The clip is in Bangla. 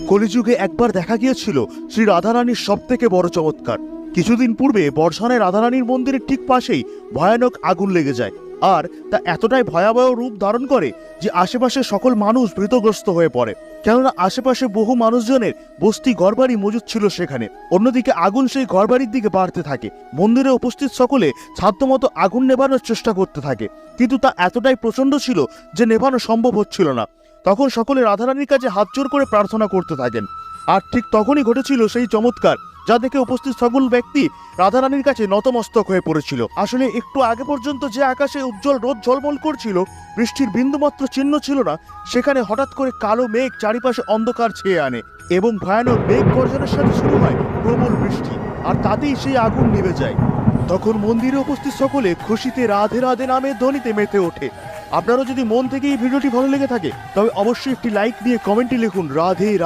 কলিযুগে একবার দেখা গিয়েছিল শ্রী রাধারানীর সব থেকে বড় চমৎকার। কিছুদিন পূর্বে বর্ষানায় রাধারানীর মন্দিরের ঠিক পাশেই ভয়ানক আগুন লেগে যায়, আর তা এতটাই ভয়াবহ রূপ ধারণ করে যে আশেপাশে সকল মানুষ ভীতগ্রস্ত হয়ে পড়ে, কেননা আশেপাশে বহু মানুষজনের বস্তি ঘরবাড়ি মজুদ ছিল সেখানে। অন্যদিকে আগুন সেই ঘরবাড়ির দিকে বাড়তে থাকে। মন্দিরে উপস্থিত সকলে সাধ্যমতো আগুন নেভানোর চেষ্টা করতে থাকে, কিন্তু তা এতটাই প্রচন্ড ছিল যে নেভানো সম্ভব হচ্ছিল না। তখন সকলে রাধারানীর কাছে হাত জোর করে প্রার্থনা করতে থাকেন, আর ঠিক তখনই ঘটেছিল সেই চমৎকার, যা দেখে উপস্থিত সকল ব্যক্তি রাধারানীর কাছে নতমস্তক হয়ে পড়েছিল। আসলে একটু আগে পর্যন্ত যে আকাশে উজ্জ্বল রোদ ঝলমল করছিল, বৃষ্টির বিন্দুমাত্র চিহ্ন ছিল না, সেখানে হঠাৎ করে কালো মেঘ চারিপাশে অন্ধকার ছেয়ে আনে এবং ভয়ানক মেঘ গর্জনের সাথে শুরু হয় প্রবল বৃষ্টি, আর তাতেই সেই আগুন নিভে যায়। তখন মন্দিরে উপস্থিত সকলে খুশিতে রাধে রাধে নামের ধ্বনিতে মেতে ওঠে। আপনারও যদি মন থেকে এই ভিডিওটি ভালো লেগে থাকে, তবে অবশ্যই একটি লাইক দিয়ে কমেন্টে লিখুন রাধে রাধে।